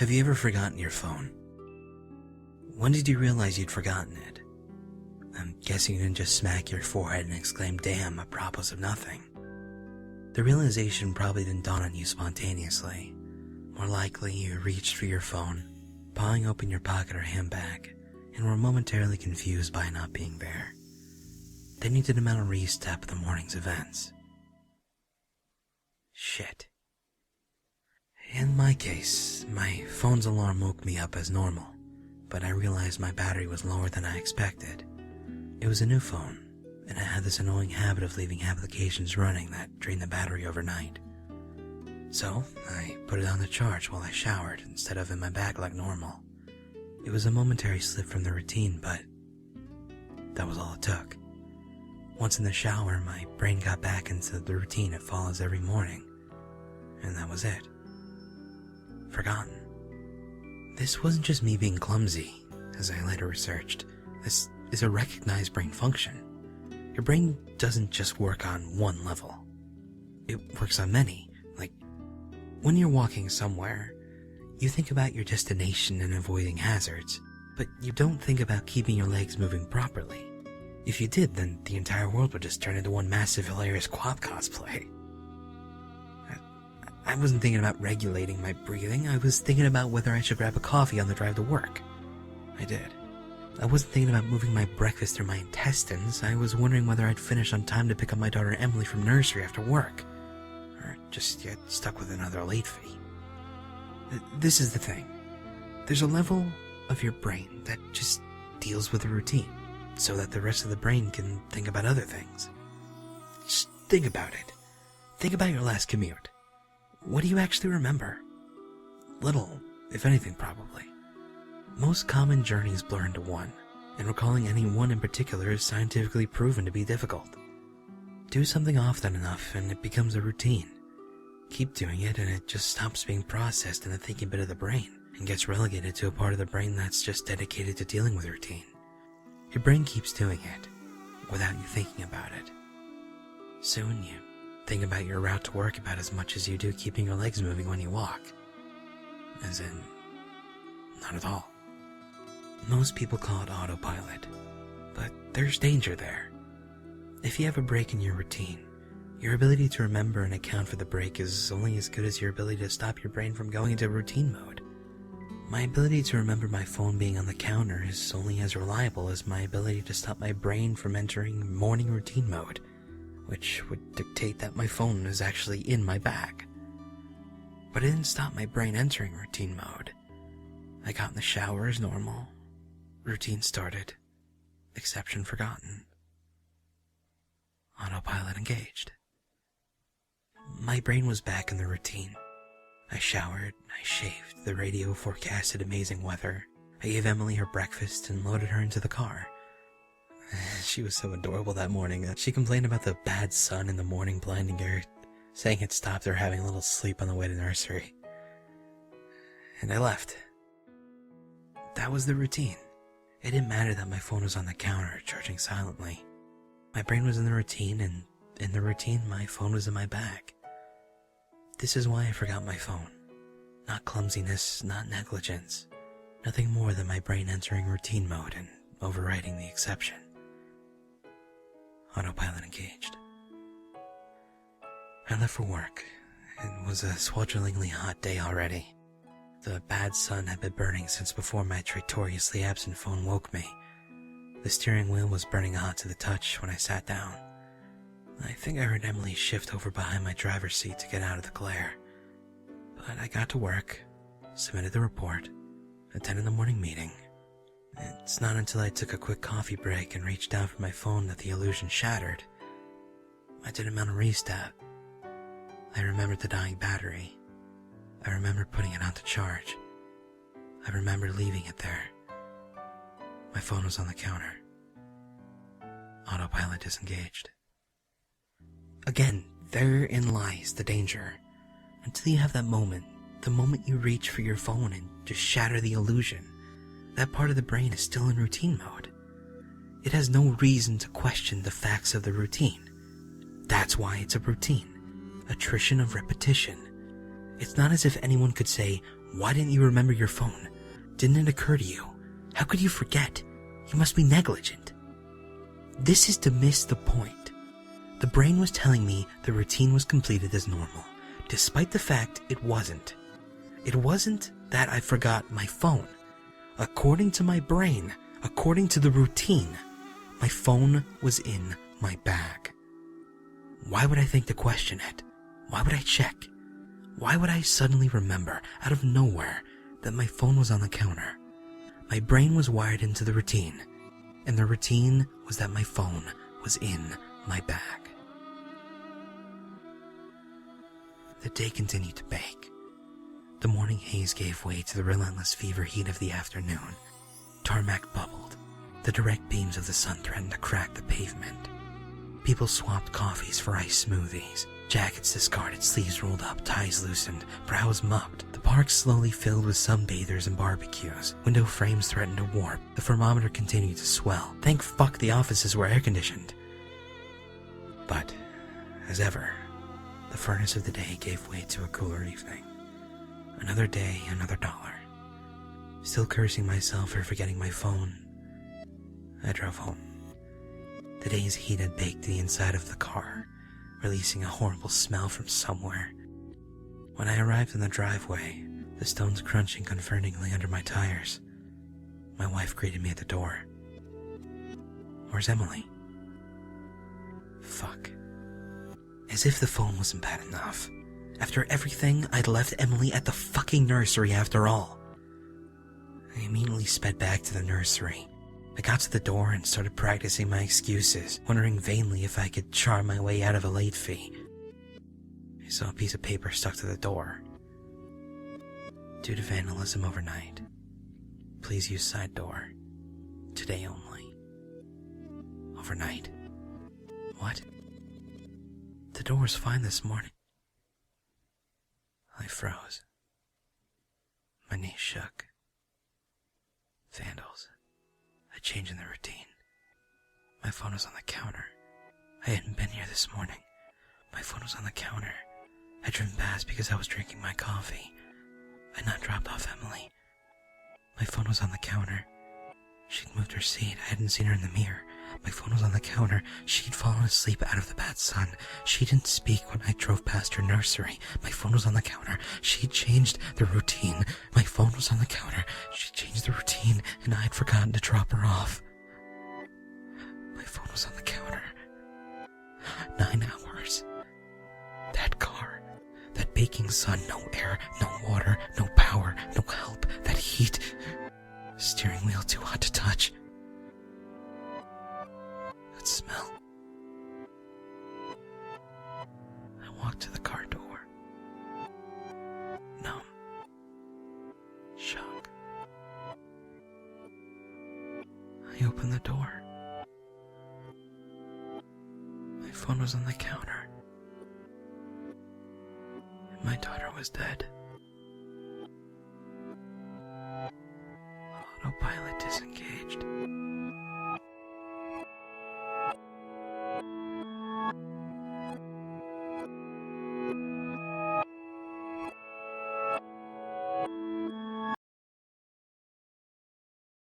Have you ever forgotten your phone? When did you realize you'd forgotten it? I'm guessing you didn't just smack your forehead and exclaim, "Damn," apropos of nothing. The realization probably didn't dawn on you spontaneously. More likely, you reached for your phone, pawing open your pocket or handbag, and were momentarily confused by it not being there. Then you did a mental re-step of the morning's events. Shit. In my case, my phone's alarm woke me up as normal, but I realized my battery was lower than I expected. It was a new phone, and it had this annoying habit of leaving applications running that drained the battery overnight. So, I put it on the charge while I showered instead of in my bag like normal. It was a momentary slip from the routine, but that was all it took. Once in the shower, my brain got back into the routine it follows every morning, and that was it. Forgotten. This wasn't just me being clumsy, as I later researched. This is a recognized brain function. Your brain doesn't just work on one level. It works on many. Like, when you're walking somewhere, you think about your destination and avoiding hazards, but you don't think about keeping your legs moving properly. If you did, then the entire world would just turn into one massive hilarious quad cosplay. I wasn't thinking about regulating my breathing, I was thinking about whether I should grab a coffee on the drive to work. I did. I wasn't thinking about moving my breakfast through my intestines, I was wondering whether I'd finish on time to pick up my daughter Emily from nursery after work, or just get stuck with another late fee. This is the thing. There's a level of your brain that just deals with a routine, so that the rest of the brain can think about other things. Just think about it. Think about your last commute. What do you actually remember? Little, if anything, probably. Most common journeys blur into one, and recalling any one in particular is scientifically proven to be difficult. Do something often enough and it becomes a routine. Keep doing it and it just stops being processed in the thinking bit of the brain and gets relegated to a part of the brain that's just dedicated to dealing with routine. Your brain keeps doing it without you thinking about it. Soon you think about your route to work about as much as you do keeping your legs moving when you walk. As in, not at all. Most people call it autopilot, but there's danger there. If you have a break in your routine, your ability to remember and account for the break is only as good as your ability to stop your brain from going into routine mode. My ability to remember my phone being on the counter is only as reliable as my ability to stop my brain from entering morning routine mode, which would dictate that my phone is actually in my bag. But it didn't stop my brain entering routine mode. I got in the shower as normal. Routine started. Exception forgotten. Autopilot engaged. My brain was back in the routine. I showered, I shaved, the radio forecasted amazing weather. I gave Emily her breakfast and loaded her into the car. She was so adorable that morning that she complained about the bad sun in the morning blinding her, saying it stopped her having a little sleep on the way to nursery. And I left. That was the routine. It didn't matter that my phone was on the counter, charging silently. My brain was in the routine, and in the routine, my phone was in my bag. This is why I forgot my phone. Not clumsiness, not negligence. Nothing more than my brain entering routine mode and overriding the exception. Autopilot engaged. I left for work. It was a swelteringly hot day already. The bad sun had been burning since before my tratoriously absent phone woke me. The steering wheel was burning hot to the touch when I sat down. I think I heard Emily shift over behind my driver's seat to get out of the glare. But I got to work, submitted the report, attended the morning meeting. It's not until I took a quick coffee break and reached down for my phone that the illusion shattered. I did a mental restart. I remembered the dying battery. I remember putting it on to charge. I remember leaving it there. My phone was on the counter. Autopilot disengaged. Again, therein lies the danger. Until you have that moment, the moment you reach for your phone and just shatter the illusion, that part of the brain is still in routine mode. It has no reason to question the facts of the routine. That's why it's a routine. Attrition of repetition. It's not as if anyone could say, Why didn't you remember your phone? Didn't it occur to you? How could you forget? You must be negligent. This is to miss the point. The brain was telling me the routine was completed as normal, despite the fact it wasn't. It wasn't that I forgot my phone. According to my brain, according to the routine, my phone was in my bag. Why would I think to question it? Why would I check? Why would I suddenly remember, out of nowhere, that my phone was on the counter? My brain was wired into the routine, and the routine was that my phone was in my bag. The day continued to bake. The morning haze gave way to the relentless fever heat of the afternoon. Tarmac bubbled. The direct beams of the sun threatened to crack the pavement. People swapped coffees for iced smoothies. Jackets discarded, sleeves rolled up, ties loosened, brows mucked. The park slowly filled with sunbathers and barbecues. Window frames threatened to warp. The thermometer continued to swell. Thank fuck the offices were air-conditioned. But, as ever, the furnace of the day gave way to a cooler evening. Another day, another dollar. Still cursing myself for forgetting my phone, I drove home. The day's heat had baked the inside of the car, releasing a horrible smell from somewhere. When I arrived in the driveway, the stones crunching confrontingly under my tires, my wife greeted me at the door. Where's Emily? Fuck. As if the phone wasn't bad enough. After everything, I'd left Emily at the fucking nursery after all. I immediately sped back to the nursery. I got to the door and started practicing my excuses, wondering vainly if I could charm my way out of a late fee. I saw a piece of paper stuck to the door. Due to vandalism overnight, please use side door. Today only. Overnight? What? The door was fine this morning. I froze. My knees shook. Vandals. A change in the routine. My phone was on the counter. I hadn't been here this morning. My phone was on the counter. I'd driven past because I was drinking my coffee. I'd not dropped off Emily. My phone was on the counter. She'd moved her seat. I hadn't seen her in the mirror. My phone was on the counter. She'd fallen asleep out of the bad sun. She didn't speak when I drove past her nursery. My phone was on the counter. She'd changed the routine. My phone was on the counter. She changed the routine, and I'd forgotten to drop her off. My phone was on the counter. 9 hours. That car. That baking sun. No air, no water, no power, no help. That heat. Steering wheel too hot to touch. That smell. I walked to the car door. Numb. Shock. I opened the door. My phone was on the counter. And my daughter was dead. Autopilot disengaged.